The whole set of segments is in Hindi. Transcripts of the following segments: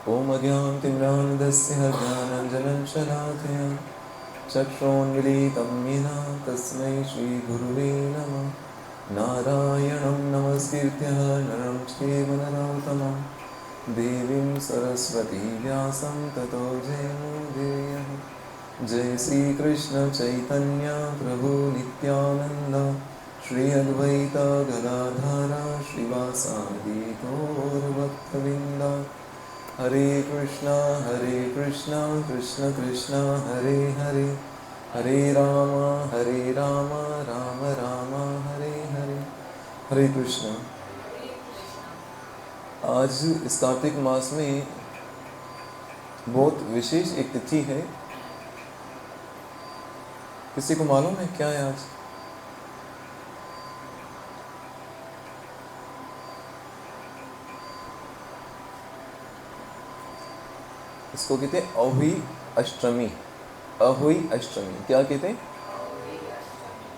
ॐ अज्ञानतिम्रान्धस्य ज्ञानाञ्जनं शलाकया चक्षुरुन्मीलितं येन तस्मै श्रीगुरुवे नमः। नारायणं नमस्कृत्य नरं चैव नरोत्तमं देवीं सरस्वती व्यासं ततो जयमुदीरये। जय श्री कृष्ण चैतन्य प्रभु नित्यानंद श्री अद्वैत गदाधर श्रीवासादि गौरभक्तवृंद। हरे कृष्णा कृष्ण कृष्ण हरे हरे, हरे राम राम राम हरे हरे। हरे कृष्ण। आज इस कार्तिक मास में बहुत विशेष एक तिथि है। किसी को मालूम है क्या है आज? इसको कहते हैं अहोई अष्टमी। अहोई अष्टमी क्या कहते हैं?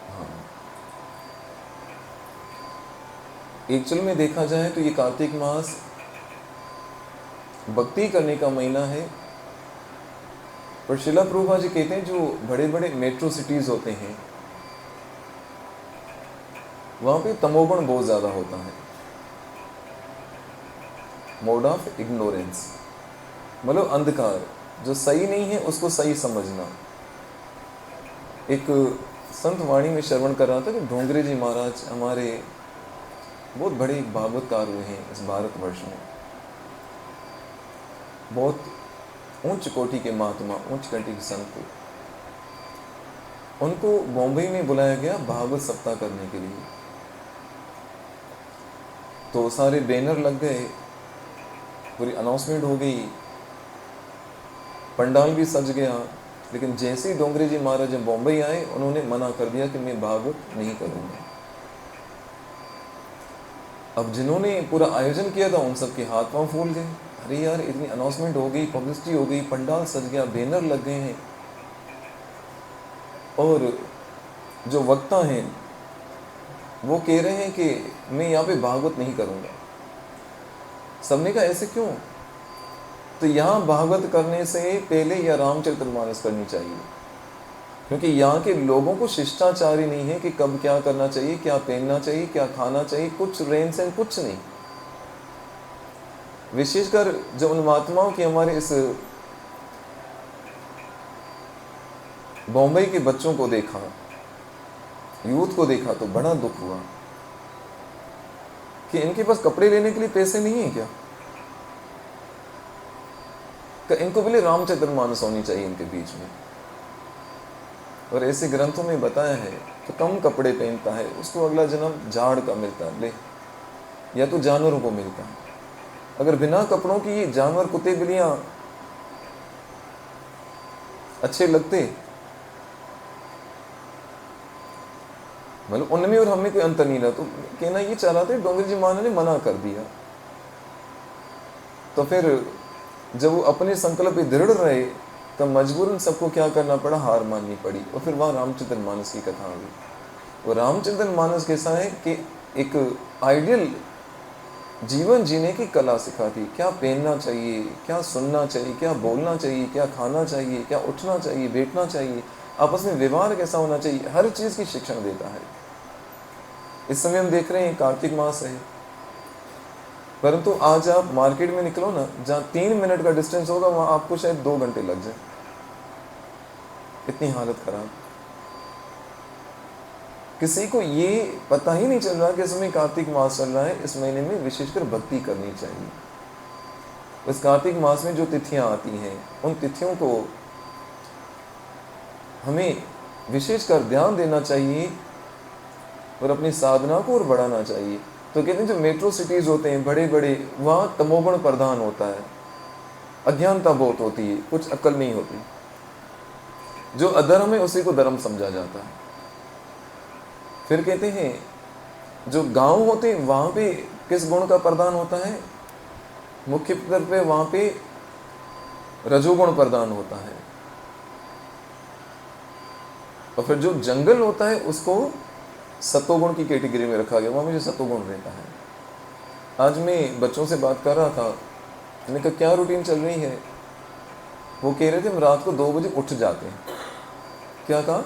हाँ, एक्चुअल में देखा जाए तो ये कार्तिक मास भक्ति करने का महीना है। पर शिला प्रभुपाद जी कहते हैं जो बड़े बड़े मेट्रो सिटीज होते हैं वहां पे तमोगुण बहुत ज्यादा होता है। मोड ऑफ इग्नोरेंस, मतलब अंधकार। जो सही नहीं है उसको सही समझना। एक संत वाणी में श्रवण कर रहा था कि डोंगरे जी महाराज हमारे बहुत बड़े भागवतकार हुए हैं इस भारतवर्ष में। बहुत उच्च कोटि के महात्मा, उच्च कोटि के संत। उनको बॉम्बे में बुलाया गया भागवत सप्ताह करने के लिए। तो सारे बैनर लग गए, पूरी अनाउंसमेंट हो गई, पंडाल भी सज गया। लेकिन जैसे ही डोंगरे जी महाराज बॉम्बे आए उन्होंने मना कर दिया कि मैं भागवत नहीं करूंगा। अब जिन्होंने पूरा आयोजन किया था उन सबके हाथ पांव फूल गए। अरे यार, इतनी अनाउंसमेंट हो गई, पब्लिसिटी हो गई, पंडाल सज गया, बैनर लग गए हैं, और जो वक्ता हैं वो कह रहे हैं कि मैं यहाँ पे भागवत नहीं करूंगा। सबने कहा ऐसे क्यों? तो यहाँ भागवत करने से पहले या रामचरितमानस करनी चाहिए, क्योंकि यहाँ के लोगों को शिष्टाचार ही नहीं है कि कब क्या करना चाहिए, क्या पहनना चाहिए, क्या खाना चाहिए, कुछ रेन सेन कुछ नहीं। विशेषकर जो उन महात्माओं की हमारे इस बॉम्बे के बच्चों को देखा, यूथ को देखा, तो बड़ा दुख हुआ कि इनके पास कपड़े लेने के लिए पैसे नहीं है क्या? इनको बोले रामचरितमानस होनी चाहिए इनके बीच में। और ऐसे ग्रंथों में बताया है कि कम कपड़े पहनता है उसको अगला जन्म झाड़ का मिलता है, ले, या तो जानवरों को मिलता है। अगर बिना कपड़ों की ये जानवर, कुत्ते बिल्लियां अच्छे लगते, मतलब उनमें और हमें कोई अंतर नहीं रहा। तो कहना ये चाह रहा था, डोंगरे जी महाराज ने मना कर दिया। तो फिर जब वो अपने संकल्प पे दृढ़ रहे तो मजबूरन सबको क्या करना पड़ा, हार माननी पड़ी। और फिर वहाँ रामचरितमानस की कथा हुई। वो रामचरितमानस कैसा है कि एक आइडियल जीवन जीने की कला सिखाती। क्या पहनना चाहिए, क्या सुनना चाहिए, क्या बोलना चाहिए, क्या खाना चाहिए, क्या उठना चाहिए, बैठना चाहिए, आपस में व्यवहार कैसा होना चाहिए, हर चीज़ की शिक्षण देता है। इस समय हम देख रहे हैं कार्तिक मास है, परंतु आज आप मार्केट में निकलो ना, जहाँ 3 मिनट का डिस्टेंस होगा वहाँ आपको शायद 2 घंटे लग जाए, इतनी हालत खराब। किसी को ये पता ही नहीं चल रहा कि इसमें कार्तिक मास चल रहा है। इस महीने में विशेषकर भक्ति करनी चाहिए। इस कार्तिक मास में जो तिथियां आती हैं उन तिथियों को हमें विशेषकर ध्यान देना चाहिए और अपनी साधना को और बढ़ाना चाहिए। तो कहते हैं जो मेट्रो सिटीज होते हैं बड़े बड़े, वहाँ तमोगुण प्रधान होता है, अज्ञानता बहुत होती है, कुछ अक्ल नहीं होती। जो अधर्म है उसी को धर्म समझा जाता है। फिर कहते हैं जो गांव होते हैं वहाँ पे किस गुण का प्रदान होता है? मुख्य तौर पे वहाँ पे रजोगुण प्रदान होता है। और फिर जो जंगल होता है उसको सतोगुण की कैटेगरी में रखा गया, वहाँ में जो सतोगुण रहता है। आज मैं बच्चों से बात कर रहा था मैंने कहा क्या रूटीन चल रही है? वो कह रहे थे हम रात को 2 बजे उठ जाते हैं। क्या कहा?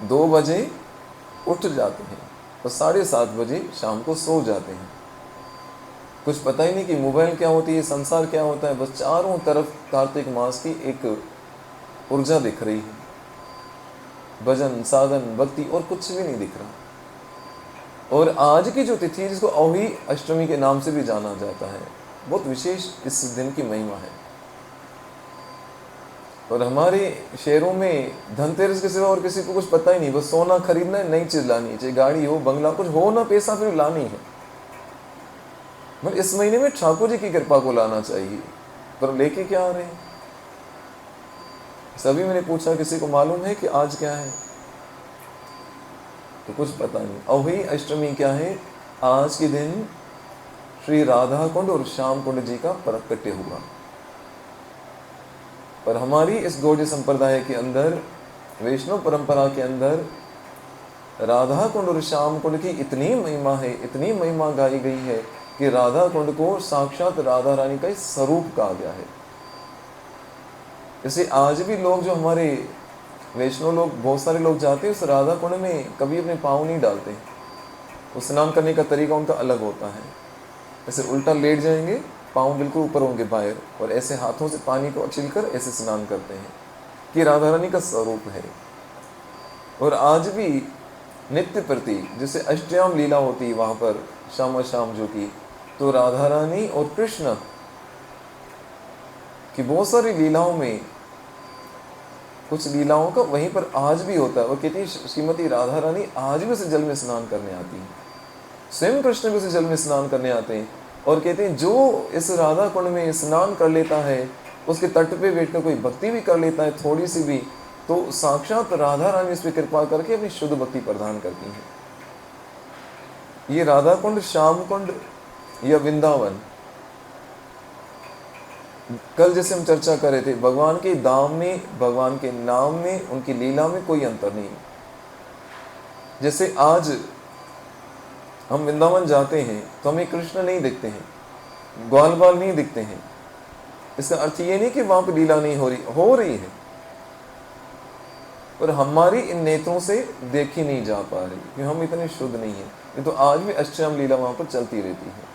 2 बजे उठ जाते हैं और 7:30 बजे शाम को सो जाते हैं। कुछ पता ही नहीं कि मोबाइल क्या होती है, संसार क्या होता है। बस चारों तरफ कार्तिक मास की एक ऊर्जा दिख रही है, भजन साधन भक्ति और कुछ भी नहीं दिख रहा। और आज की जो तिथि है, जिसको अहोई अष्टमी के नाम से भी जाना जाता है, बहुत विशेष इस दिन की महिमा है। और हमारे शहरों में धनतेरस के सिवा और किसी को कुछ पता ही नहीं। बस सोना खरीदना है, नई चीज लानी है, चाहे गाड़ी हो, बंगला, कुछ हो ना, पैसा फिर लानी है। मतलब इस महीने में ठाकुर जी की कृपा को लाना चाहिए, पर लेके क्या आ रहे हैं? सभी मैंने पूछा किसी को मालूम है कि आज क्या है? तो कुछ पता नहीं। अहोई अष्टमी क्या है? आज के दिन श्री राधा कुंड और श्याम कुंड जी का प्रकट्य हुआ। पर हमारी इस गौड़ीय संप्रदाय के अंदर, वैष्णव परंपरा के अंदर, राधा कुंड और श्याम कुंड की इतनी महिमा है, इतनी महिमा गाई गई है कि राधा कुंड को साक्षात राधा रानी का स्वरूप कहा गया है। जैसे आज भी लोग, जो हमारे वैष्णव लोग, बहुत सारे लोग जाते हैं उस राधा कुंड में, कभी अपने पाँव नहीं डालते। वो स्नान करने का तरीका उनका अलग होता है। ऐसे उल्टा लेट जाएंगे, पाँव बिल्कुल ऊपर होंगे बाहर, और ऐसे हाथों से पानी को उछिलकर ऐसे स्नान करते हैं कि राधा रानी का स्वरूप है। और आज भी नित्य प्रति जैसे अष्टयाम लीला होती है वहाँ पर श्यामा श्याम जो की, तो राधा रानी और कृष्ण की बहुत सारी लीलाओं में, कुछ लीलाओं का वहीं पर आज भी होता है। और कहती है श्रीमती राधा रानी आज भी उसे जल में स्नान करने आती है, स्वयं कृष्ण भी उसे जल में स्नान करने आते हैं। और कहते हैं जो इस राधा कुंड में स्नान कर लेता है, उसके तट पे बैठकर कोई भक्ति भी कर लेता है थोड़ी सी भी, तो साक्षात राधा रानी इस पर कृपा करके अपनी शुद्ध भक्ति प्रदान करती है। ये राधा कुंड, श्याम कुंड या वृंदावन, कल जैसे हम चर्चा कर रहे थे, भगवान के दाम में, भगवान के नाम में, उनकी लीला में कोई अंतर नहीं। जैसे आज हम वृंदावन जाते हैं तो हमें कृष्ण नहीं दिखते हैं, ग्वाल बाल नहीं दिखते हैं। इसका अर्थ ये नहीं कि वहां पर लीला नहीं हो रही है, पर हमारी इन नेत्रों से देखी नहीं जा पा रही, क्योंकि हम इतने शुद्ध नहीं है। ये तो आज भी अष्टयाम लीला वहां पर चलती रहती है।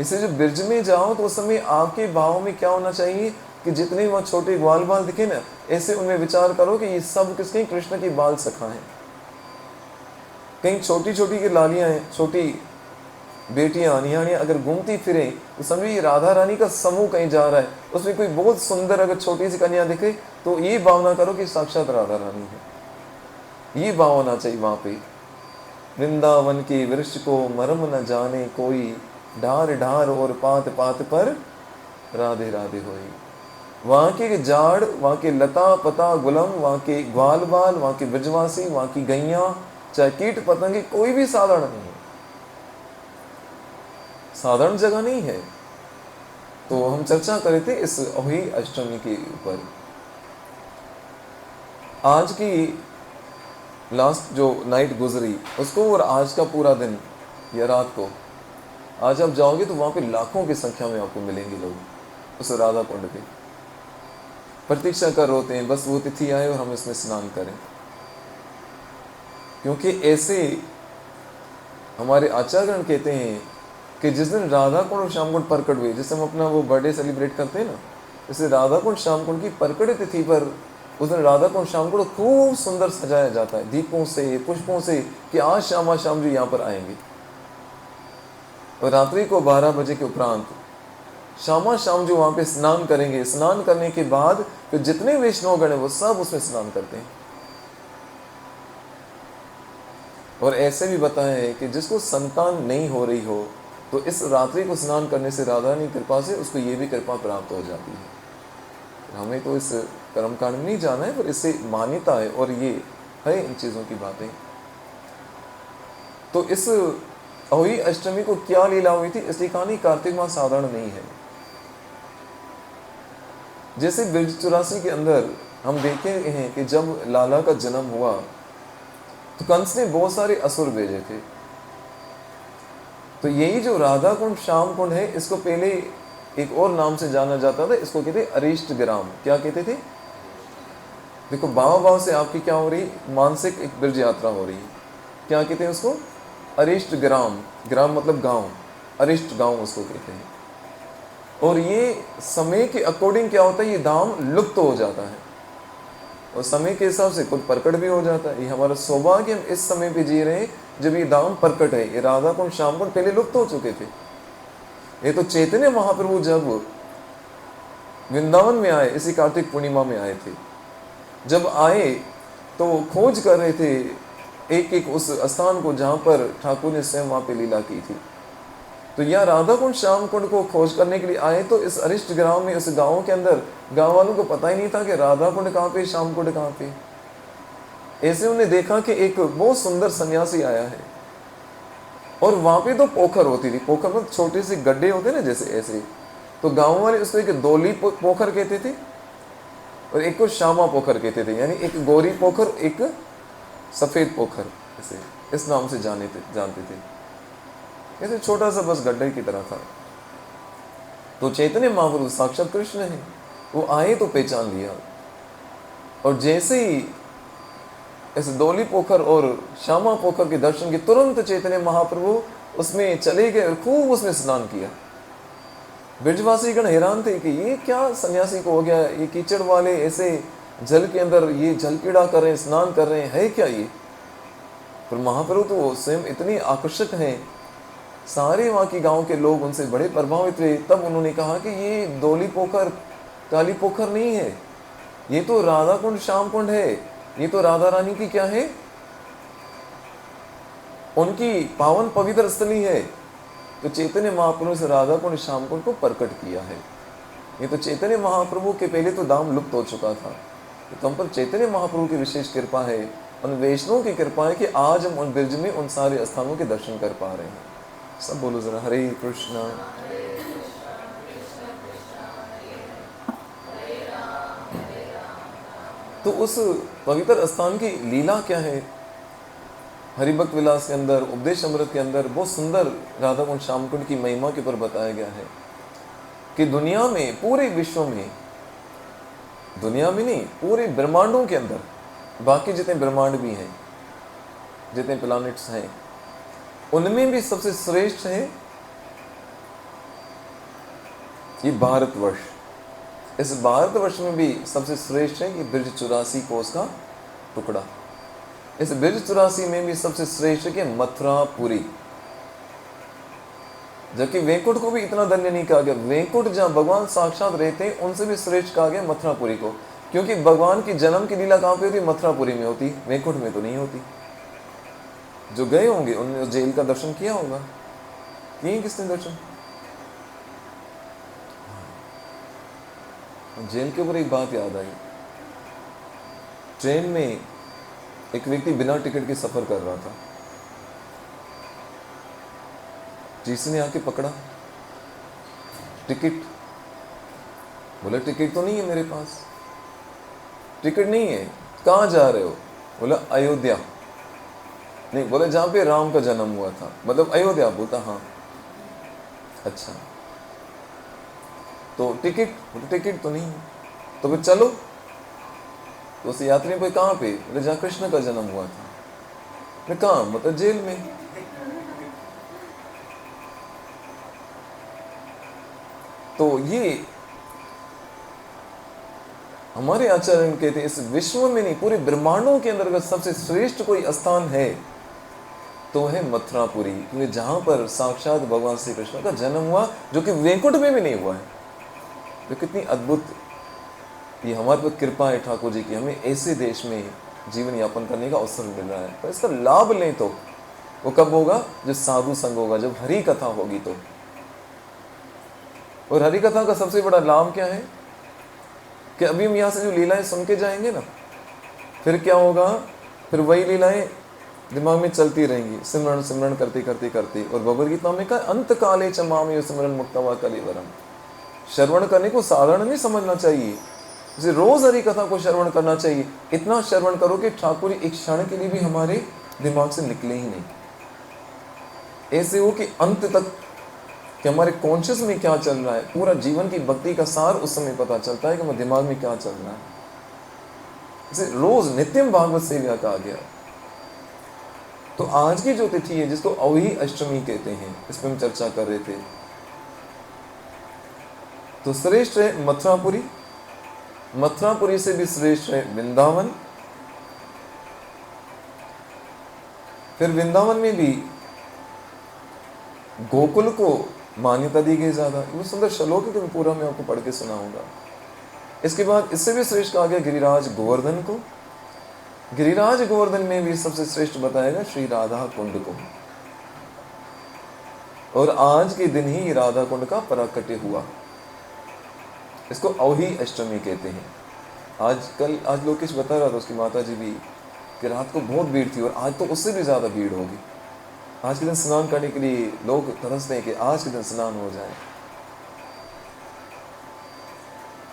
इससे जो ब्रिज में जाओ तो उस समय आपके भाव में क्या होना चाहिए कि जितने वहाँ छोटे ग्वाल बाल दिखे ना, ऐसे उनमें विचार करो कि ये सब किसके? कृष्ण की बाल सखा है। कहीं छोटी छोटी की लालियां हैं, छोटी बेटियां निहारियां अगर घूमती फिरे तो समझिए ये राधा रानी का समूह कहीं जा रहा है। उसमें कोई बहुत सुंदर अगर छोटी सी कन्या दिखे तो ये भावना करो कि साक्षात राधा रानी है। ये भाव होना चाहिए वहां पे। वृंदावन के वृक्ष को मरम न जाने कोई, ढार ढार और पात पात पर राधे राधे होई। वहाँ के झाड़, वहाँ के लता पता गुलम, वहाँ के ग्वाल बाल, वहाँ के ब्रजवासी, वहाँ की गैया, चाहे कीट पतंगे, कोई भी साधारण नहीं है, साधारण जगह नहीं है। तो हम चर्चा कर रहे थे इस अहोई अष्टमी के ऊपर। आज की लास्ट जो नाइट गुजरी उसको, और आज का पूरा दिन या रात को, आज आप जाओगे तो वहां पे लाखों की संख्या में आपको मिलेंगे लोग उस राधा कुंड पे। प्रतीक्षा कर रहे होते हैं बस वो तिथि आए और हम इसमें स्नान करें, क्योंकि ऐसे हमारे आचार्यगण कहते हैं कि जिस दिन राधा कुंड और श्याम कुंड प्रकट हुए, जैसे हम अपना वो बर्थडे सेलिब्रेट करते हैं ना, जैसे राधा कुंड श्याम कुंड की प्रकट तिथि पर उस दिन राधा कुंड श्याम कुंड खूब सुंदर सजाया जाता है, दीपों से, पुष्पों से, कि आज श्यामा श्याम जी यहाँ पर आएंगे। और रात्रि को 12 बजे के उपरांत श्यामा श्याम जो वहां पे स्नान करेंगे। स्नान करने के बाद फिर जितने वैष्णवगण है वो सब उसमें स्नान करते हैं। और ऐसे भी बताया है कि जिसको संतान नहीं हो रही हो तो इस रात्रि को स्नान करने से राधा रानी कृपा से उसको ये भी कृपा प्राप्त हो जाती है। हमें तो इस कर्मकांड में नहीं जाना है, पर इससे मान्यता है और ये है इन चीजों की बातें। तो इस अहोई अष्टमी को क्या लीला हुई थी, इसलिए कहानी कार्तिक मास साधारण नहीं है। जैसे ब्रज 84 के अंदर हम देखे हैं कि जब लाला का जन्म हुआ तो कंस ने बहुत सारे असुर भेजे थे। तो यही जो राधा कुंड श्याम कुंड है, इसको पहले एक और नाम से जाना जाता था, इसको कहते अरिष्ट ग्राम। क्या कहते थे? देखो भाव भाव से आपकी क्या हो रही, मानसिक एक ब्रज यात्रा हो रही है। क्या कहते हैं उसको? अरिष्ट ग्राम। ग्राम मतलब गांव, अरिष्ट गांव उसको कहते हैं। और ये समय के अकॉर्डिंग क्या होता है, ये धाम लुप्त हो जाता है और समय के हिसाब से खुद प्रकट भी हो जाता है। ये हमारा सौभाग्य, हम इस समय पे जी रहे हैं जब ये धाम प्रकट है। ये राधा कुंड श्याम कुंड पहले लुप्त हो चुके थे। ये तो चैतन्य महाप्रभु जब वृंदावन में आए, इसी कार्तिक पूर्णिमा में आए थे, जब आए तो खोज कर रहे थे एक एक उस स्थान को जहाँ पर ठाकुर ने स्वयं वहाँ पे लीला की थी। तो यहाँ राधा कुंड श्याम कुंड को खोज करने के लिए आए, तो इस अरिष्ट ग्राम में, उस गांव के अंदर, गांव वालों को पता ही नहीं था कि राधा कुंड कहाँ पे, श्याम कुंड कहाँ पे। ऐसे उन्हें देखा कि एक बहुत सुंदर सन्यासी आया है और वहां पे तो पोखर होती थी। पोखर में छोटे से गड्ढे होते ना, जैसे ऐसे। तो गांव वाले उसको एक दोली पोखर कहते थे और एक को श्यामा पोखर कहते थे, यानी एक गोरी पोखर, एक सफेद पोखर, ऐसे इस नाम से जानते थे। ऐसे छोटा सा बस गड्ढे की तरह था। तो चैतन्य महाप्रभु साक्षात कृष्ण है, वो आए तो पहचान लिया। और जैसे ही इस दोली पोखर और श्यामा पोखर के दर्शन के तुरंत चैतन्य महाप्रभु उसमें चले गए और खूब उसमें स्नान किया। ब्रजवासी गण हैरान थे कि ये क्या सन्यासी को हो गया, ये कीचड़ वाले ऐसे जल के अंदर ये जल क्रीड़ा कर रहे हैं, स्नान कर रहे हैं, है क्या ये? पर महाप्रभु तो स्वयं इतने आकर्षक हैं, सारे वहाँ के गांव के लोग उनसे बड़े प्रभावित हुए। तब उन्होंने कहा कि ये दोली पोखर, काली पोखर नहीं है, ये तो राधा कुंड श्याम कुंड है, ये तो राधा रानी की क्या है, उनकी पावन पवित्र स्थली है। तो चैतन्य महाप्रभु से राधा कुंड श्याम कुंड को प्रकट किया है। ये तो चैतन्य महाप्रभु के पहले तो धाम लुप्त हो चुका था। तो हम पर चैतन्य महाप्रभु की विशेष कृपा है, उन वैष्णव की कृपा है कि आज हम उन ब्रज में उन सारे स्थानों के दर्शन कर पा रहे हैं। सब बोलो जरा, हरे कृष्णा। तो उस पवित्र स्थान की लीला क्या है? हरिभक्त विलास के अंदर, उपदेश अमृत के अंदर बहुत सुंदर राधा कुंड श्याम कुंड की महिमा के ऊपर बताया गया है कि दुनिया में, पूरे विश्व में, दुनिया में नहीं, पूरे ब्रह्मांडों के अंदर, बाकी जितने ब्रह्मांड भी हैं, जितने प्लैनेट्स हैं, उनमें भी सबसे श्रेष्ठ है ये भारतवर्ष। इस भारतवर्ष में भी सबसे श्रेष्ठ है ये ब्रज 84 कोस का टुकड़ा। इस ब्रज 84 में भी सबसे श्रेष्ठ है मथुरापुरी। जबकि वैकुंठ को भी इतना धन्य नहीं कहा गया। वैकुंठ जहां भगवान साक्षात रहते हैं, उनसे भी श्रेष्ठ कहा गया मथुरापुरी को, क्योंकि भगवान की जन्म की लीला कहां पे होती? मथुरापुरी में होती, वैकुंठ में तो नहीं होती। जो गए होंगे उन्होंने जेल का दर्शन किया होगा, किए किसने दर्शन? जेल के ऊपर एक बात याद आई। ट्रेन में एक व्यक्ति बिना टिकट के सफर कर रहा था। टीसी ने आके पकड़ा, टिकट। बोला टिकट तो नहीं है मेरे पास। टिकट नहीं है, कहाँ जा रहे हो? बोला अयोध्या। नहीं, बोले जहां पे राम का जन्म हुआ था, मतलब अयोध्या। बोलता हाँ। अच्छा, तो टिकट तो नहीं है, तो फिर चलो। तो उस यात्री पे कहाँ पे? बोले जहाँ कृष्ण का जन्म हुआ था। मैं कहाँ? मतलब जेल में। तो ये हमारे आचार्य कहते हैं इस विश्व में नहीं, पूरे ब्रह्मांडों के अंदर अगर सबसे श्रेष्ठ कोई स्थान है तो है मथुरापुरी, क्योंकि जहां पर साक्षात भगवान श्री कृष्ण का जन्म हुआ, जो कि वैकुंठ में भी नहीं हुआ है। तो कितनी अद्भुत ये हमारे पर कृपा है ठाकुर जी की, हमें ऐसे देश में जीवन यापन करने का अवसर मिल रहा है। तो इसका लाभ लें तो वो कब होगा? जब साधु संग होगा, जब हरि कथा होगी तो। और हरि कथा का सबसे बड़ा लाभ क्या है कि अभी हम यहाँ से जो लीलाएं सुन के जाएंगे ना, फिर क्या होगा? फिर वही लीलाएं दिमाग में चलती रहेंगी, सिमरण सिमरण करते करते करते। और भगवद गीता में कहा अंत काले च माम सिमरन मुक्तवा कलेवरम। श्रवण करने को साधारण नहीं समझना चाहिए, इसे रोज हरि कथा को श्रवण करना चाहिए। इतना श्रवण करो कि ठाकुर एक क्षण के लिए भी हमारे दिमाग से निकले ही नहीं। ऐसे हो कि अंत तक, कि हमारे कॉन्शियस में क्या चल रहा है, पूरा जीवन की भक्ति का सार उस समय पता चलता है कि हमारे दिमाग में क्या चल रहा है। इसे रोज नित्यम भागवत सेव्या कहा गया। तो आज की जो तिथि है, जिसको अवही अष्टमी कहते हैं, इस पर हम चर्चा कर रहे थे, तो श्रेष्ठ है मथुरापुरी, मथुरापुरी से भी श्रेष्ठ है वृंदावन। फिर वृंदावन में भी गोकुल को मान्यता दी गई ज्यादा। वो सुंदर श्लोक है कि पूरा मैं आपको पढ़ के सुनाऊंगा। इसके बाद इससे भी श्रेष्ठ कहा गया गिरिराज गोवर्धन को। गिरिराज गोवर्धन में भी सबसे श्रेष्ठ बताया गया श्री राधा कुंड को। और आज के दिन ही राधा कुंड का प्राकट्य हुआ। इसको अवही अष्टमी कहते हैं। आज लोकेश बता रहा था उसकी माता जी भी कि रात को बहुत भीड़ थी, और आज तो उससे भी ज्यादा भीड़ होगी। आज के दिन स्नान करने के लिए लोग तरसते हैं कि आज के दिन स्नान हो जाए।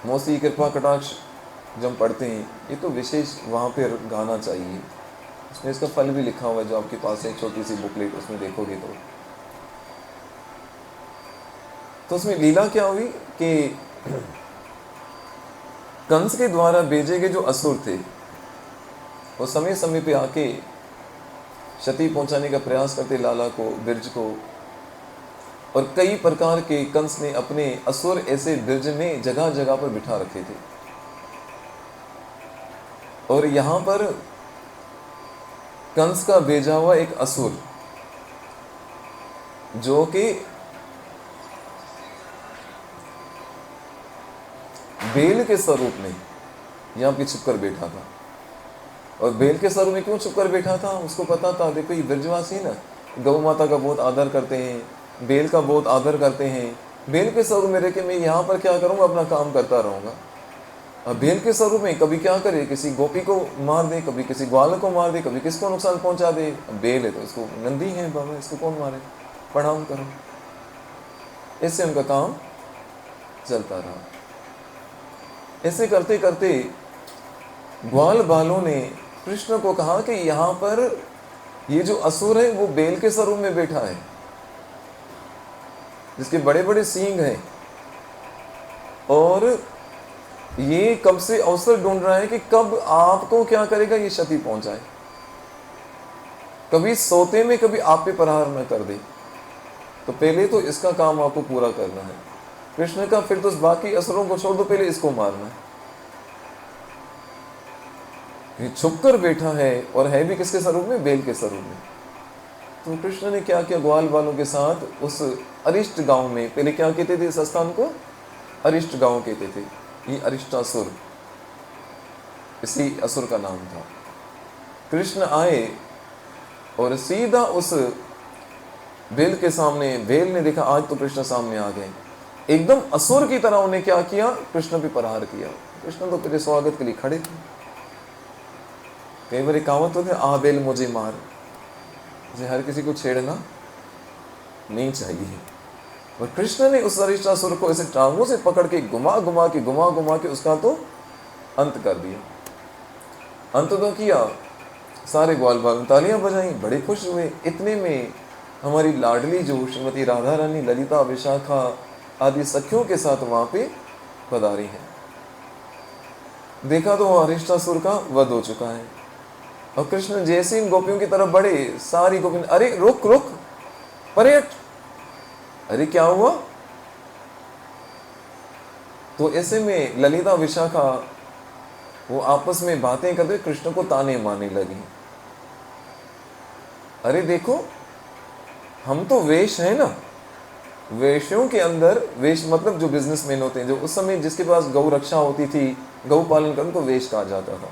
मौसी कृपा कटाक्ष जब हम पढ़ते हैं, ये तो विशेष वहाँ पे गाना चाहिए। उसमें इसका फल भी लिखा हुआ है, जो आपके पास है छोटी सी बुकलेट, उसमें देखोगे तो उसमें लीला क्या हुई कि कंस के द्वारा भेजे गए जो असुर थे, वो समय समय पे आके क्षति पहुंचाने का प्रयास करते लाला को, बिरज को। और कई प्रकार के कंस ने अपने असुर ऐसे बिरज में जगह जगह पर बिठा रखे थे। और यहां पर कंस का भेजा हुआ एक असुर, जो कि बेल के स्वरूप में यहां पे छुपकर बैठा था। और बेल के स्वरूप में क्यों छुपकर बैठा था, उसको पता था। देखो ये ब्रजवासी ना गौ माता का बहुत आदर करते हैं, बेल का बहुत आदर करते हैं। बेल के स्वरूप में रह के मैं यहाँ पर क्या करूँगा, अपना काम करता रहूँगा। अब बेल के स्वरूप में कभी क्या करे, किसी गोपी को मार दे, कभी किसी ग्वाल को मार दे, कभी किसको नुकसान पहुँचा दे। अब बेल है तो इसको नंदी है बाबा, इसको कौन मारे, प्रणाम करो। इससे उनका काम चलता रहा। ऐसे करते करते ग्वाल बालों ने कृष्ण को कहा कि यहाँ पर ये जो असुर है वो बेल के स्वरूप में बैठा है, जिसके बड़े बड़े सींग हैं, और ये कब से अवसर ढूंढ रहा है कि कब आपको क्या करेगा, ये क्षति पहुंचाए, कभी सोते में कभी आप पे प्रहार न कर दे। तो पहले तो इसका काम आपको पूरा करना है। कृष्ण का फिर तो बाकी असुरों को छोड़ दो, पहले इसको मारना है। ये छुपकर बैठा है, और है भी किसके स्वरूप में, बेल के स्वरूप में। तो कृष्ण ने क्या किया, ग्वाल बालों के साथ उस अरिष्ट गांव में, पहले क्या कहते थे इस स्थान को, अरिष्ट गांव कहते थे। ये अरिष्टासुर, इसी असुर का नाम था। कृष्ण आए और सीधा उस बेल के सामने, बेल ने देखा आज तो कृष्ण सामने आ गए, एकदम असुर की तरह उन्हें क्या किया, कृष्ण पे प्रहार किया। कृष्ण तो तेरे स्वागत के लिए खड़े थे। कई बार कहावत होती है, आ बेल मुझे मार। इसे हर किसी को छेड़ना नहीं चाहिए। और कृष्ण ने उस अरिष्टासुर को ऐसे टांगों से पकड़ के घुमा घुमा के उसका तो अंत कर दिया। अंत तो किया। सारे ग्वाल बाल तालियां बजाई, बड़े खुश हुए। इतने में हमारी लाडली जो श्रीमती राधा रानी, ललिता, विशाखा आदि सखियों के साथ वहां पे पधारी है। देखा तो अरिष्टासुर का वध हो चुका है। और कृष्ण जैसे इन गोपियों की तरफ बढ़े, सारी गोपियां, अरे रुक रुक, पर्यट, अरे क्या हुआ। तो ऐसे में ललिता, विशाखा वो आपस में बातें करते कृष्ण को ताने मारने लगी। अरे देखो, हम तो वेश है ना, वेश्यों के अंदर, वेश मतलब जो बिजनेसमैन होते हैं, जो उस समय जिसके पास गौ रक्षा होती थी, गौ पालन करने को वेश कहा जाता था।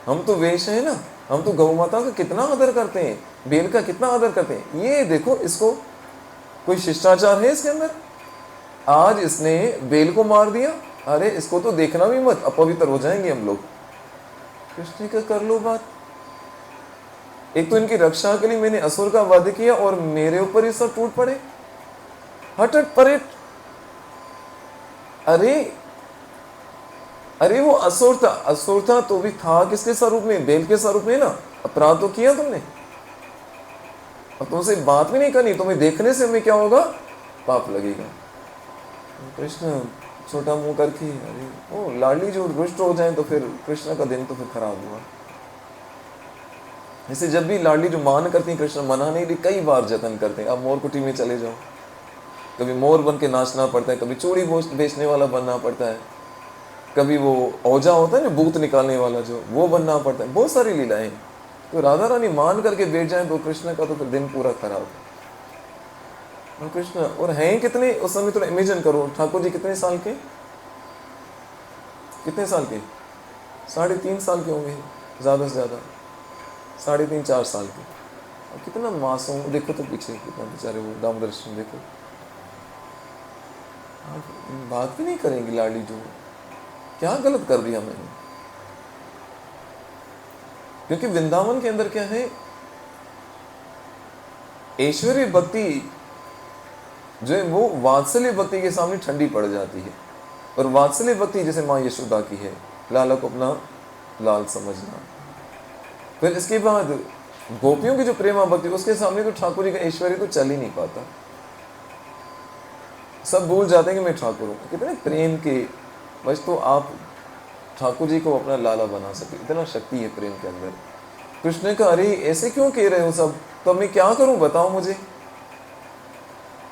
हम तो वेश है ना, हम तो गौ माता का कितना आदर करते हैं, बेल का कितना आदर करते हैं। ये देखो, इसको कोई शिष्टाचार है इसके अंदर। आज इसने बेल को मार दिया, अरे इसको तो देखना भी मत, अपवित्र हो जाएंगे हम लोग। कृष्ण का कर लो बात। एक तो इनकी रक्षा के लिए मैंने असुर का वध किया, और मेरे ऊपर ही सब टूट पड़े। हट हट परे। अरे वो असुर था तो भी था किसके स्वरूप में, बेल के स्वरूप में ना। अपराध तो किया तुमने। अब तुमसे बात भी नहीं करनी, तुम्हें देखने से हमें क्या होगा, पाप लगेगा। कृष्ण छोटा मुंह करके, अरे ओ लाडली जो रुष्ट हो जाए तो फिर कृष्ण का दिन तो फिर खराब हुआ। जैसे जब भी लाडली जो मान करती है, कृष्ण मना नहीं भी कई बार जतन करते हैं। अब मोर कुटी में चले जाओ, कभी मोर बन के नाचना पड़ता है, कभी चूड़ी बेचने वाला बनना पड़ता है, कभी वो औजा होता है ना भूत निकालने वाला जो, वो बनना पड़ता है, बहुत सारी लीलाएं। तो राधा रानी मान करके बैठ जाए तो कृष्ण का तो फिर दिन पूरा खराब है। और कृष्ण और हैं कितने उस समय, थोड़ा इमेजिन करो, ठाकुर जी कितने साल के, कितने साल के, 3.5 साल के होंगे ज़्यादा से ज़्यादा, 3.5-4 साल के। और कितना मासूम, देखो तो पीछे कितना बेचारे वो दामोदर सिंह, देखो आप बात भी नहीं करेंगी लाडली जो, क्या गलत कर दिया मैंने। क्योंकि वृंदावन के अंदर क्या है, ऐश्वर्य भक्ति जो है वो वात्सल्य भक्ति के सामने ठंडी पड़ जाती है। और वात्सल्य भक्ति जैसे माँ यशोदा की है, लाला को अपना लाल समझना। फिर इसके बाद गोपियों की जो प्रेमा भक्ति, उसके सामने तो ठाकुर जी का ऐश्वर्य तो चल ही नहीं पाता। सब भूल जाते हैं कि मैं ठाकुर हूँ। कितने प्रेम के बस तो आप ठाकुर जी को अपना लाला बना सके, इतना शक्ति है प्रेम के अंदर। कृष्ण का अरे ऐसे क्यों कह रहे हो सब, तो मैं क्या करूं बताओ मुझे।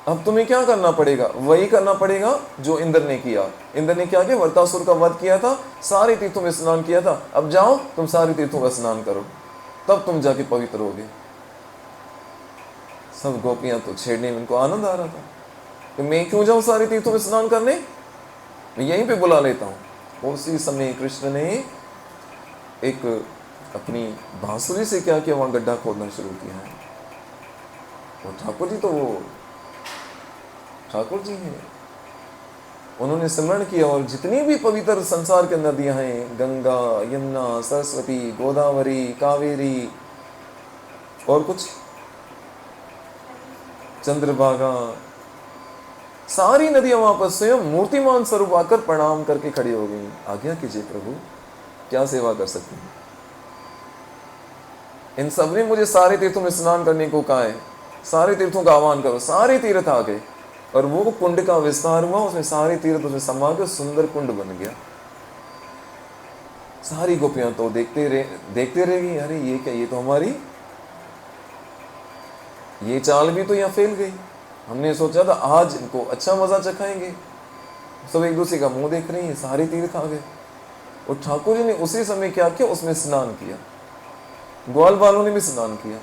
अब तुम्हें क्या करना पड़ेगा, वही करना पड़ेगा जो इंद्र ने किया। इंद्र ने क्या किया, वरतासुर का वध किया था, सारे तीर्थों में स्नान किया था। अब जाओ तुम सारे तीर्थों का स्नान करो, तब तुम जाके पवित्र होगे। सब गोपियां तो छेड़ने में इनको आनंद आ रहा था कि मैं क्यों जाऊं सारे तीर्थों में स्नान करने, मैं यहीं पे बुला लेता हूं। उसी समय कृष्ण ने एक अपनी बांसुरी से क्या किया, वहां गड्ढा खोदना शुरू किया है। और ठाकुर जी तो वो ठाकुर जी हैं, उन्होंने स्मरण किया। और जितनी भी पवित्र संसार के नदियां हैं, गंगा, यमुना, सरस्वती, गोदावरी, कावेरी और कुछ चंद्रभागा, सारी नदियां वहां पर स्वयं मूर्तिमान स्वरूप आकर प्रणाम करके खड़ी हो गई। आज्ञा कीजिए प्रभु, क्या सेवा कर सकती हूँ। इन सब ने मुझे सारे तीर्थों में स्नान करने को कहा है, सारे तीर्थों का आह्वान करो। सारे तीर्थ आ गए और वो कुंड का विस्तार हुआ, उसमें सारे तीर्थ उसमें समा के सुंदर कुंड बन गया। सारी गोपियां तो देखते रह गई, अरे ये क्या, ये तो हमारी ये चाल भी तो यहाँ फेल गई। हमने सोचा था आज इनको अच्छा मजा चखाएंगे, सब एक दूसरे का मुंह देख रही हैं, सारे तीर्थ आ गए। और ठाकुर जी ने उसी समय क्या किया, उसमें स्नान किया। ग्वाल बालों ने भी स्नान किया।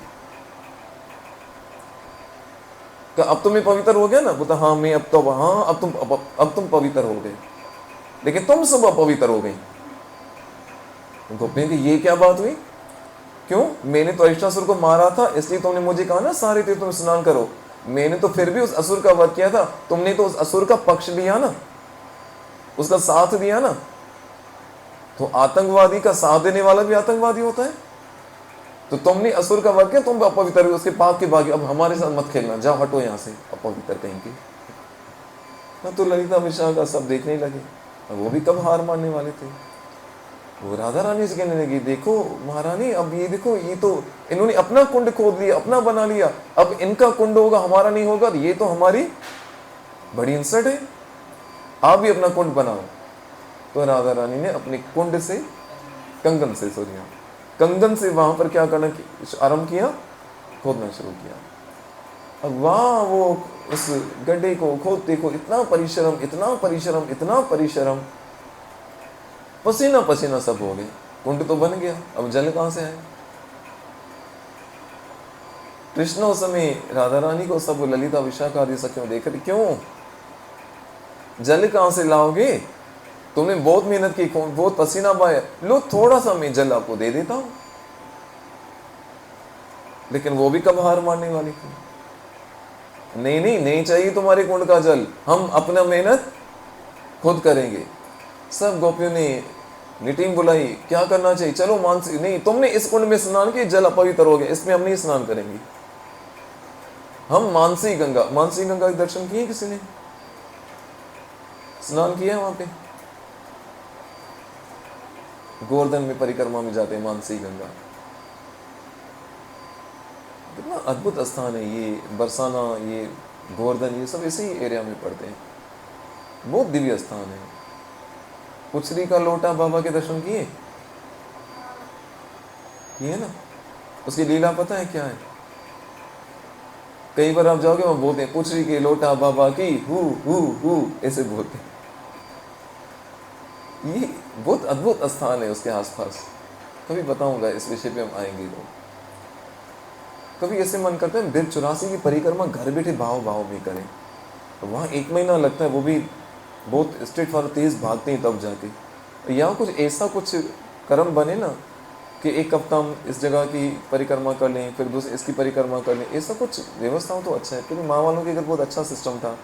अब तुम्हें पवित्र हो गया ना, बोलता हाँ मैं अब तो, हाँ अब तुम पवित्र हो गए, लेकिन तुम सब अपवित्र हो गई। गोपियों की ये क्या बात हुई, क्यों, मैंने तो अरिष्टासुर को मारा था, इसलिए तुमने मुझे कहा ना सारे तीर्थों में स्नान करो। मैंने तो फिर भी उस असुर का वध किया था, तुमने तो उस असुर का पक्ष लिया ना, उसका साथ दिया ना। तो आतंकवादी का साथ देने वाला भी आतंकवादी होता है। तो तुमने असुर का वध किया, तुम अपवित्र हुए, उसके पाप के भागी, अब हमारे साथ मत खेलना, जाओ हटो यहाँ से, अपवित्र कहीं के। तो ललिता विशाखा सब देखने लगे, वो भी कब हार मानने वाले थे। वो राधा रानी से कहने लगी, देखो महारानी, अब ये देखो, ये तो इन्होंने अपना कुंड खोद लिया, अपना बना लिया, अब इनका कुंड होगा हमारा नहीं होगा, ये तो हमारी बड़ी इंसल्ट है, आप भी अपना कुंड बनाओ। तो राधा रानी ने अपने कुंड से कंगन से वहां पर क्या करना आरंभ किया, खोदना शुरू किया। अब वहां वो उस गड्ढे को खोदते को इतना परिश्रम, पसीना पसीना सब हो गए। कुंड तो बन गया, अब जल कहां से आए। कृष्ण उस समय राधा रानी को सब ललिता विशाखा आदि सखियों देख रहे, क्यों जल कहां से लाओगे, तुमने बहुत मेहनत की, बहुत पसीना बहाया, लो थोड़ा सा मैं जल आपको दे देता हूं। लेकिन वो भी कब हार मानने वाली थी, नहीं चाहिए तुम्हारे कुंड का जल, हम अपना मेहनत खुद करेंगे। सब गोपियों ने मीटिंग बुलाई, क्या करना चाहिए, चलो मानसी, नहीं तुमने इस कुंड में स्नान किया, जल अपवित्र हो गया, इसमें हम नहीं स्नान करेंगे, हम मानसी गंगा के दर्शन किए, किसी ने स्नान किया वहां पे, गोवर्धन में परिक्रमा में जाते हैं मानसी गंगा। कितना अद्भुत स्थान है ये। बरसाना, ये गोवर्धन, ये सब इसी एरिया में पड़ते हैं। बहुत दिव्य स्थान है। पुचरी का लोटा बाबा के दर्शन किए किए ना? उसकी लीला पता है क्या है? कई बार आप जाओगे वहां बोलते हैं पुचरी के लोटा बाबा की हु ऐसे बोलते हैं। ये बहुत अद्भुत स्थान है उसके आसपास। कभी बताऊंगा इस विषय पे, हम आएंगे तो। कभी ऐसे मन करता है बिर 84 की परिक्रमा घर बैठे भाव में करें। वहाँ 1 महीना लगता है, वो भी बहुत स्ट्रेट फॉरवर्ड तेज भागते हैं तब जाके। यहाँ कुछ ऐसा कुछ कर्म बने ना कि एक हफ्ता हम इस जगह की परिक्रमा कर लें, फिर दूसरे इसकी परिक्रमा कर लें, ऐसा कुछ व्यवस्था हो तो अच्छा है। क्योंकि माँ वालों के घर बहुत अच्छा सिस्टम था।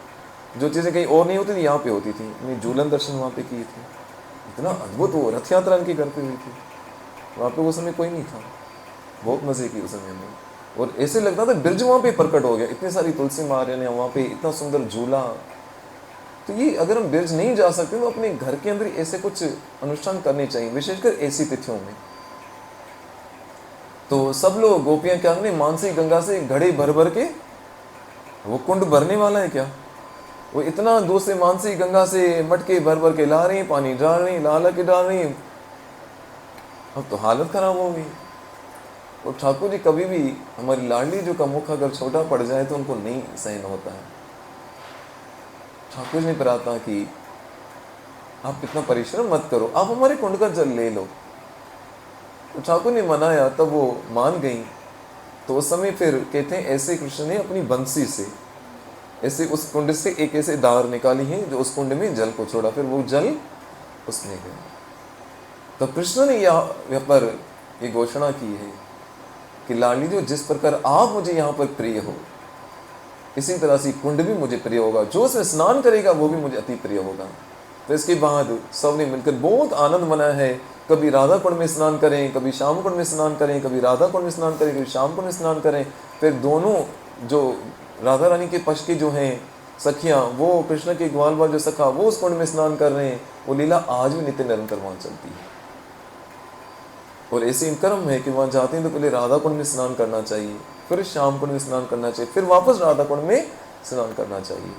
जो चीज़ें कहीं और नहीं होती थी यहाँ पे होती थी। मैंने झूलन दर्शन वहाँ पे किए थे, इतना अद्भुत। वो रथ यात्रा इनके घर पे हुई थी। वहाँ पे उस समय कोई नहीं था, बहुत मज़े की उस समय में। और ऐसे लगता था ब्रिज वहाँ पे प्रकट हो गया। इतनी सारी तुलसी मारियाँ ने वहाँ पे, इतना सुंदर झूला। तो ये अगर हम ब्रिज नहीं जा सकते तो अपने घर के अंदर ऐसे कुछ अनुष्ठान करने चाहिए, विशेषकर ऐसी तिथियों में। तो सब लोग गोपियां क्या करें, मानसी गंगा से घड़े भर भर के, वो कुंड भरने वाला है क्या, वो इतना दूर से मानसी गंगा से मटके भर भर के ला रही, पानी डाल रही, ला के डाल रही। अब तो हालत खराब हो गई। और ठाकुर जी कभी भी, हमारी लाडली जो का मुख अगर छोटा पड़ जाए तो उनको नहीं सहन होता है। ठाकुर जी ने प्रार्थना की आप इतना परिश्रम मत करो, आप हमारे कुंड का जल ले लो। तो ठाकुर ने मनाया, तब वो मान गई। तो उस समय फिर कहते हैं ऐसे कृष्ण ने अपनी बंसी से ऐसे उस कुंड से एक ऐसे धार निकाली है जो उस कुंड में जल को छोड़ा, फिर वो जल उसमें गया। तो कृष्ण ने यहाँ पर ये घोषणा की है कि लाडली जो, जिस प्रकार आप मुझे यहाँ पर प्रिय हो, इसी तरह से कुंड भी मुझे प्रिय होगा। जो उसमें स्नान करेगा वो भी मुझे अति प्रिय होगा। तो इसके बाद सबने मिलकर बहुत आनंद मनाया है। कभी राधा कुंड में स्नान करें, कभी श्याम कुंड में स्नान करें, कभी राधा कुंड में स्नान करें, कभी श्याम कुंड में स्नान करें। फिर दोनों जो राधा रानी के पक्ष की जो हैं सखियाँ, वो कृष्ण के ग्वाल बाल जो सखा, वो उस कुंड में स्नान कर रहे हैं। वो लीला आज भी नित्य निरंतर वहाँ चलती है। और ऐसे कर्म है कि वहाँ जाते हैं तो पहले राधा कुंड में स्नान करना चाहिए, फिर श्याम कुंड में स्नान करना चाहिए, फिर वापस राधा कुंड में स्नान करना चाहिए।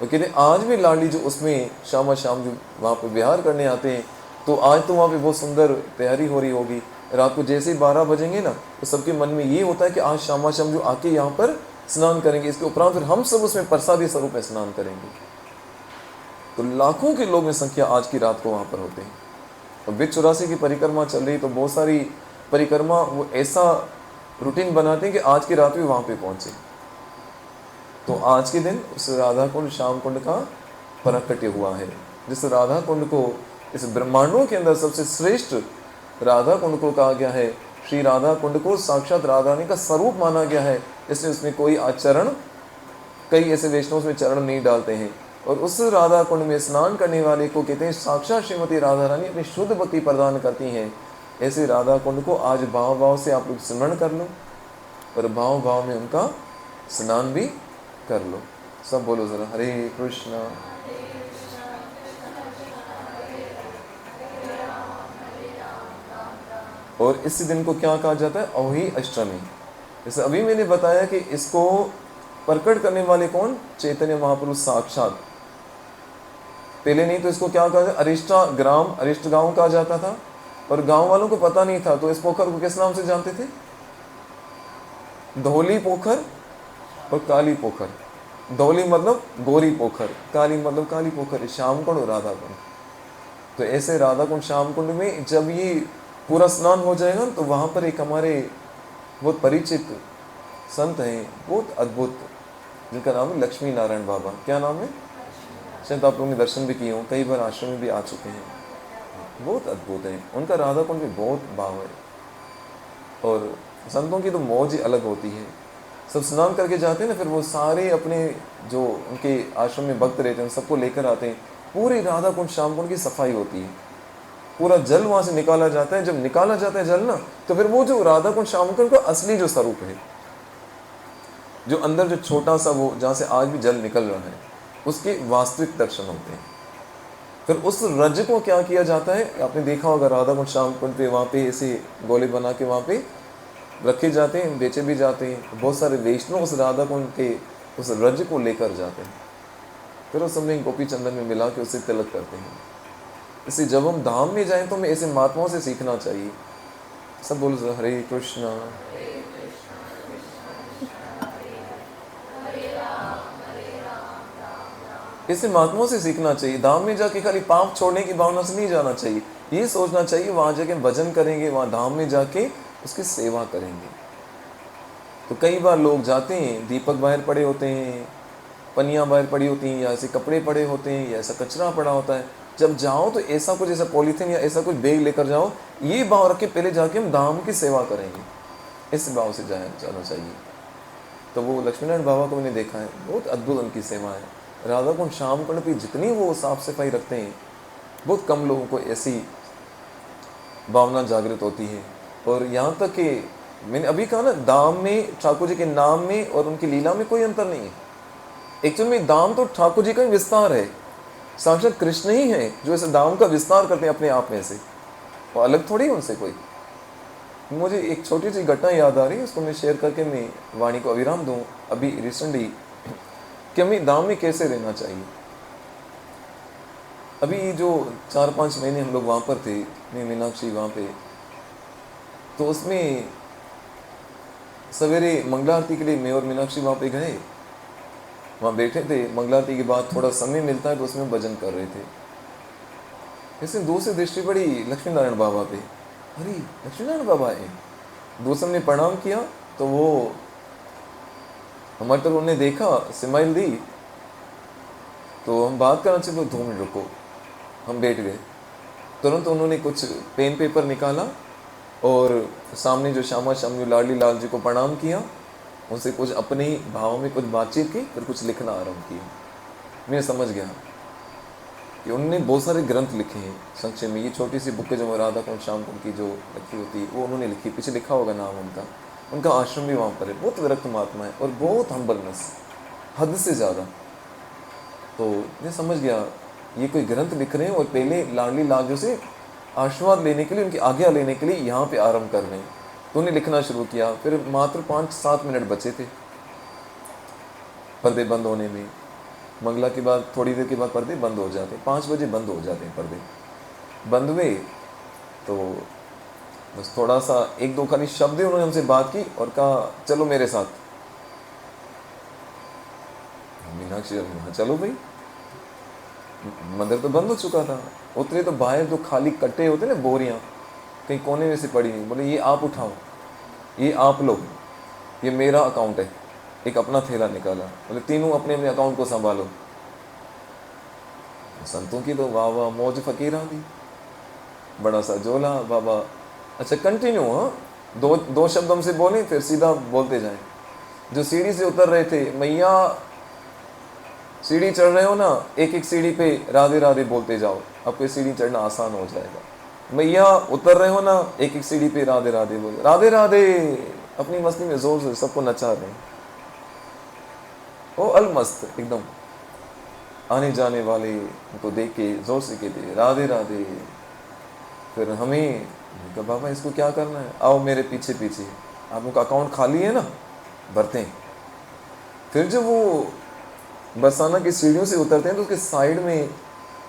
और कहते आज भी लाडली जो उसमें शाम जो वहाँ पे विहार करने आते हैं, तो आज तो वहाँ पे बहुत सुंदर तैयारी हो रही होगी। रात को जैसे ही 12 बजेंगे ना, तो सबके मन में ये होता है कि आज शाम जो आके यहाँ पर स्नान करेंगे। इसके उपरांत फिर हम सब उसमें प्रसादी स्वरूप में स्नान करेंगे। तो लाखों के लोग में संख्या आज की रात को वहाँ पर होते हैं। और बिग 84 की परिक्रमा चल रही, तो बहुत सारी परिक्रमा वो ऐसा रूटीन बनाते हैं कि आज की रात भी वहाँ पे पहुँचे। तो आज के दिन उस राधा कुंड श्याम कुंड का प्राकट्य हुआ है। जिस राधा कुंड को इस ब्रह्मांडों के अंदर सबसे श्रेष्ठ राधा कुंड को कहा गया है। श्री राधा कुंड को साक्षात राधा रानी का स्वरूप माना गया है, इसलिए उसमें कोई आचरण, कई ऐसे वैष्णव उसमें चरण नहीं डालते हैं। और उस राधा कुंड में स्नान करने वाले को कहते हैं साक्षात श्रीमती राधा रानी अपनी शुद्ध भक्ति प्रदान करती हैं। ऐसे राधा कुंड को आज भाव भाव से आप लोग स्मरण कर लो और भाव भाव में उनका स्नान भी कर लो। सब बोलो जरा, हरे कृष्णा। और इस दिन को क्या कहा जाता है, अवही अष्टमी। जैसे अभी मैंने बताया कि इसको प्रकट करने वाले कौन, चैतन्य महापुरुष साक्षात। पहले नहीं तो इसको क्या कहा जाता, अरिष्टा ग्राम, अरिष्ट गांव कहा जाता था। और गांव वालों को पता नहीं था, तो इस पोखर को किस नाम से जानते थे, धौली पोखर और काली पोखर। धौली मतलब गोरी पोखर, काली मतलब काली पोखर, श्याम कुंड और राधा कुंड। तो ऐसे राधा कुंड श्याम कुंड में जब ये पूरा स्नान हो जाएगा तो वहाँ पर एक हमारे बहुत परिचित संत हैं, बहुत अद्भुत, जिनका नाम है लक्ष्मी नारायण बाबा। क्या नाम है, शायद आप लोगों ने दर्शन भी किए हों, कई बार आश्रम में भी आ चुके हैं। बहुत अद्भुत है, उनका राधा कुंड में बहुत भाव है। और संतों की तो मौज ही अलग होती है। सब स्नान करके जाते हैं ना, फिर वो सारे अपने जो उनके आश्रम में भक्त रहते हैं सबको लेकर आते हैं। पूरी राधा कुंड श्याम कुंड की सफाई होती है, पूरा जल वहाँ से निकाला जाता है। जब निकाला जाता है जल ना, तो फिर वो जो राधा कुंड श्याम कुंड का असली जो स्वरूप है, जो अंदर जो छोटा सा वो जहाँ से आज भी जल निकल रहा है, उसके वास्तविक दर्शन होते हैं। फिर उस रज को क्या किया जाता है, आपने देखा होगा राधा कुंड श्याम कुंड पे, वहाँ पे ऐसे गोले बना के वहाँ पे रखे जाते हैं, बेचे भी जाते हैं। बहुत सारे वैष्णव उस राधा कुंड के उस रज को लेकर जाते हैं, फिर उस समय गोपी चंदन में मिला के उसे तिलक करते हैं। इसलिए जब हम धाम में जाएं तो हमें ऐसे महात्माओं से सीखना चाहिए। सब बोलो हरे कृष्णा। ऐसे महात्माओं से सीखना चाहिए। धाम में जाके खाली पाप छोड़ने की भावना से नहीं जाना चाहिए, ये सोचना चाहिए वहां जाके भजन करेंगे, वहां धाम में जाके उसकी सेवा करेंगे। तो कई बार लोग जाते हैं, दीपक बाहर पड़े होते हैं, पनियां बाहर पड़ी होती हैं, या ऐसे कपड़े पड़े होते हैं, या ऐसा कचरा पड़ा होता है। जब जाओ तो ऐसा कुछ, ऐसा पॉलीथीन या ऐसा कुछ बैग लेकर जाओ, ये भाव रख के पहले जाके हम धाम की सेवा करेंगे, इस भाव से जाना चाहिए। तो वो लक्ष्मीनारायण बाबा को मैंने देखा है, बहुत अद्भुत उनकी सेवा है। राधा कुंड श्याम कुंड पे जितनी वो साफ सफाई रखते हैं, बहुत कम लोगों को ऐसी भावना जागृत होती है। और यहाँ तक कि मैंने अभी कहा ना, धाम में ठाकुर जी के नाम में और उनकी लीला में कोई अंतर नहीं है। एक्चुअल में धाम तो ठाकुर जी का ही विस्तार है, साक्षात कृष्ण ही है जो इस धाम का विस्तार करते हैं अपने आप में से, और अलग थोड़ी उनसे कोई। मुझे एक छोटी सी घटना याद आ रही है, उसको मैं शेयर करके मैं वाणी को अविराम दूं। अभी रिसेंटली कि हमें धाम में कैसे रहना चाहिए। अभी जो 4-5 महीने हम लोग वहाँ पर थे, मैं मीनाक्षी वहाँ पे, तो उसमें सवेरे मंगला आरती के लिए मैं और मीनाक्षी वहाँ पे गए, वहाँ बैठे थे। मंगला आरती के बाद थोड़ा समय मिलता है तो उसमें भजन कर रहे थे। ऐसे दूर से दृष्टि पड़ी लक्ष्मी नारायण बाबा पे, अरे लक्ष्मी नारायण बाबा है। दूसरे ने प्रणाम किया तो वो हमारे तरफ उन्होंने देखा, स्माइल दी, तो हम बात करना चाहिए, 2 मिनट रुको। हम बैठ गए। तुरंत उन्होंने कुछ पेन पेपर निकाला और सामने जो श्यामा श्याम लाडली लाल जी को प्रणाम किया, उनसे कुछ अपने ही भाव में कुछ बातचीत की, फिर कुछ लिखना आरंभ किया। मैं समझ गया कि उन्होंने बहुत सारे ग्रंथ लिखे हैं संक्षेप में। ये छोटी सी बुक है जो राधा कुंड श्याम कुंड की जो लिखी होती है, वो उन्होंने लिखी, पीछे लिखा होगा नाम उनका। उनका आश्रम भी वहाँ पर है। बहुत विरक्त महात्मा है और बहुत हम्बलनेस, हद से ज़्यादा। तो मैं समझ गया ये कोई ग्रंथ लिख रहे हैं और पहले लाडली लाल से आशीर्वाद लेने के लिए, उनकी आज्ञा लेने के लिए यहाँ पे आरंभ कर रहे हैं। तो उन्हें लिखना शुरू किया। फिर मात्र 5-7 मिनट बचे थे पर्दे बंद होने में। मंगला के बाद थोड़ी देर के बाद पर्दे बंद हो जाते, 5 बजे बंद हो जाते हैं पर्दे। बंद हुए तो बस थोड़ा सा 1-2 खाली शब्द उन्होंने हमसे बात की और कहा चलो मेरे साथ। मीनाक्षी चलो भाई, मंदिर तो बंद हो चुका था। उतरे तो बाहर जो खाली कट्टे होते ना, बोरियां कहीं कोने में से पड़ी हुई, बोले ये आप उठाओ, ये आप लो, ये मेरा अकाउंट है। एक अपना थैला निकाला, बोले तीनों अपने अपने अकाउंट को संभालो। संतों की तो वाह वाह मौज फकीरा दी, बड़ा सा जोला बाबा। अच्छा कंटिन्यू, हाँ, दो शब्द हमसे बोले, फिर सीधा बोलते जाए। जो सीढ़ी से उतर रहे थे, मैया सीढ़ी चढ़ रहे हो ना, एक एक सीढ़ी पे राधे राधे बोलते जाओ, आपको सीढ़ी चढ़ना आसान हो जाएगा। मैया उतर रहे हो ना, एक एक सीढ़ी पे राधे राधे बोलो, राधे राधे। अपनी मस्ती में जोर से सबको नचा रहे हैं, वो अलमस्त एकदम। आने जाने वाले को देख के जोर से कहते राधे राधे। फिर हमें कहा बाबा इसको क्या करना है, आओ मेरे पीछे पीछे, आप उनका अकाउंट खाली है ना, भरते हैं। फिर जब वो बरसाना की सीढ़ियों से उतरते हैं तो उसके साइड में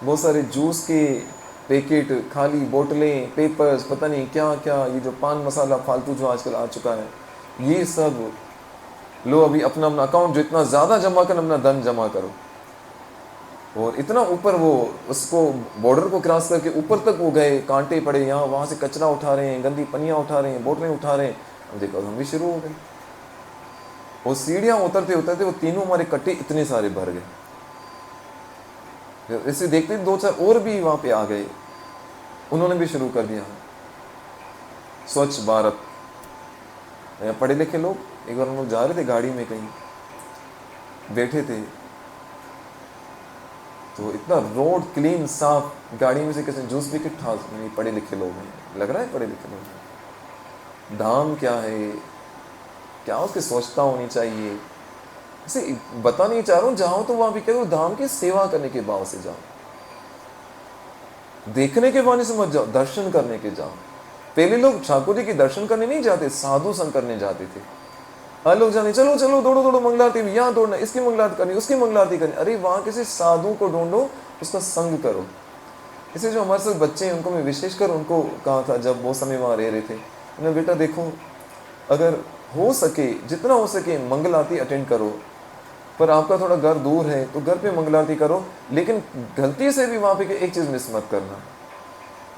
बहुत सारे जूस के पैकेट, खाली बोतलें, पेपर्स, पता नहीं क्या क्या, ये जो पान मसाला फालतू जो आजकल आ चुका है, ये सब लो, अभी अपना अपना अकाउंट जो इतना ज़्यादा जमा कर, अपना धन जमा करो। और इतना ऊपर वो उसको बॉर्डर को क्रॉस करके ऊपर तक वो गए, कांटे पड़े यहाँ वहाँ से, कचरा उठा रहे हैं, गंदी पनियाँ उठा रहे हैं, बोतलें उठा रहे हैं। अब देखो हम भी शुरू हो गए। वो सीढ़ियाँ उतरते उतरते वो तीनों हमारे कट्टे इतने सारे भर गए। इसे देखते 2-4 और भी वहाँ पे आ गए, उन्होंने भी शुरू कर दिया स्वच्छ भारत। पढ़े लिखे लोग, एक बार हम लोग जा रहे थे गाड़ी में, कहीं बैठे थे तो इतना रोड क्लीन साफ, गाड़ी में से कैसे जूस भी किट्ठा, पढ़े लिखे लोग हैं, लग रहा है पढ़े लिखे लोग हैं। धाम क्या है, क्या उसकी स्वच्छता होनी चाहिए, ऐसे बता नहीं चाह रहा हूँ। जाओ तो वहां भी कहो धाम की सेवा करने के भाव से जाओ, देखने के बहाने से मत जाओ, दर्शन करने के जाओ। पहले लोग ठाकुर जी के दर्शन करने नहीं जाते, साधु संग करने जाते थे। हर लोग जाने, चलो चलो दौड़ो दौड़ो मंगला आरती, यहाँ दौड़ना, इसकी मंगला आरती करनी, उसकी मंगला आरती करनी। अरे वहाँ किसी साधु को ढूंढो, उसका संग करो। इसलिए जो हमारे साथ बच्चे हैं, उनको मैं विशेषकर उनको कहा था जब वो समय वहाँ रह रहे थे, उन्हें बेटा देखो, अगर हो सके, जितना हो सके मंगल आरती अटेंड करो, पर आपका थोड़ा घर दूर है तो घर पे मंगल आरती करो, लेकिन गलती से भी वहाँ पे एक चीज़ मिस मत करना,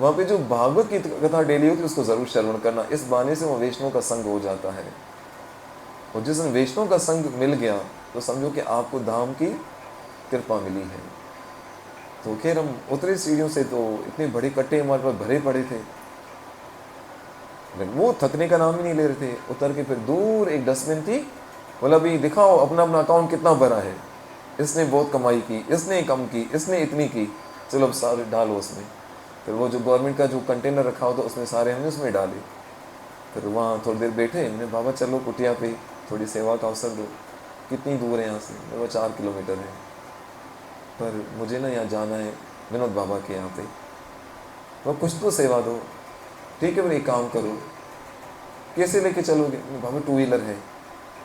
वहाँ पे जो भागवत की कथा डेली होती है उसको ज़रूर श्रवण करना। इस बहाने से वो वैष्णव का संग हो जाता है, और जिस दिन वैष्णव का संग मिल गया तो समझो कि आपको धाम की कृपा मिली है। तो खैर हम उतरे सीढ़ियों से, तो इतने बड़े कट्टे हमारे पास भरे पड़े थे, लेकिन वो थकने का नाम ही नहीं ले रहे थे। उतर के फिर दूर एक डस्टबिन थी, बोला भी दिखाओ अपना अपना अकाउंट कितना भरा है, इसने बहुत कमाई की, इसने कम की, इसने इतनी की, चलो अब सारे डालो उसमें। फिर वो जो गवर्नमेंट का जो कंटेनर रखा हो तो उसमें सारे हमने उसमें डाले। फिर वहाँ थोड़ी देर बैठे, हमने बाबा चलो कुटिया पे थोड़ी सेवा का अवसर दो। कितनी दूर है यहाँ से? वो 4 किलोमीटर है, पर मुझे ना यहाँ जाना है विनोद बाबा के यहाँ पे, वो कुछ तो सेवा दो। ठीक है फिर एक काम करो, कैसे लेके चलोगे? बाबा 2 व्हीलर है,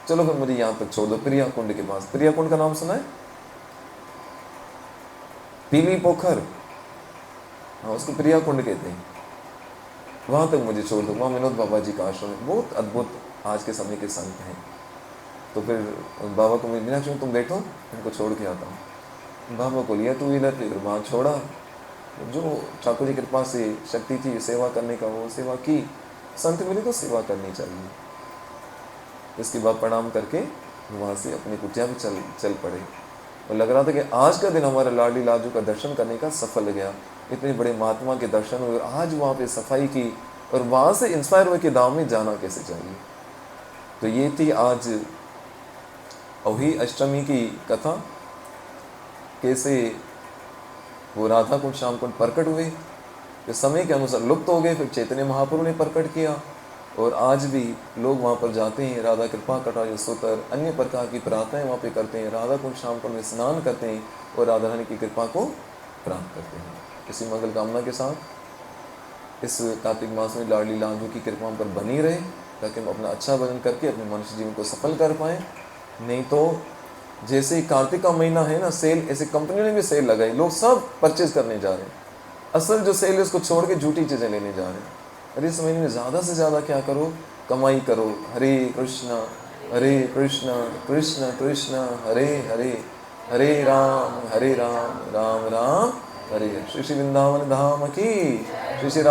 चलो फिर मुझे यहाँ तक छोड़ दो, प्रिया कुंड के पास। प्रिया कुंड का नाम सुना है? पीली पोखर, हाँ उसको प्रिया कुंड कहते हैं। वहाँ तक मुझे छोड़ दो, वहाँ विनोद बाबा जी का आश्रम है, बहुत अद्भुत आज के समय के संत हैं। तो फिर बाबा को मैं बिना तुम बैठो, इनको छोड़ के आता हूँ। बाबा को लिया 2 व्हीलर पे, फिर वहाँ छोड़ा। जो ठाकुर जी की कृपा से शक्ति थी सेवा करने का, वो सेवा की। संत मिले तो सेवा करनी चाहिए। इसके बाद प्रणाम करके वहाँ से अपनी कुटिया में चल पड़े, और लग रहा था कि आज का दिन हमारा लाडली लाजू का दर्शन करने का सफल गया। इतने बड़े महात्मा के दर्शन हुए, आज वहाँ पे सफाई की, और वहाँ से इंस्पायर हुए कि धाम में जाना कैसे चाहिए। तो ये थी आज अवही अष्टमी की कथा, कैसे वो राधा कुंड श्याम कुंड प्रकट हुए, जो समय के अनुसार लुप्त हो गए, फिर चैतन्य महाप्रभु ने प्रकट किया, और आज भी लोग वहाँ पर जाते हैं, राधा कृपा कटाक्ष स्तोत्र अन्य प्रकार की प्रार्थनाएं वहाँ पे करते हैं, राधा कुंड श्याम कुंड में स्नान करते हैं, और राधा रानी की कृपा को प्राप्त करते हैं। इसी मंगल कामना के साथ इस कार्तिक मास में लाडली लांझू की कृपा हम पर बनी रहे, ताकि हम अपना अच्छा भजन करके अपने मनुष्य जीवन को सफल कर पाएँ। नहीं तो जैसे कार्तिक का महीना है ना, सेल, ऐसे कंपनियों ने भी सेल लगाई, लोग सब परचेज करने जा रहे हैं, असल जो सेल है उसको छोड़ के झूठी चीज़ें लेने जा रहे हैं। अरे इस महीने में ज़्यादा से ज़्यादा क्या करो, कमाई करो। हरे कृष्ण कृष्ण कृष्ण हरे हरे, हरे राम राम राम हरे। श्री श्री वृंदावन धाम की, श्री श्री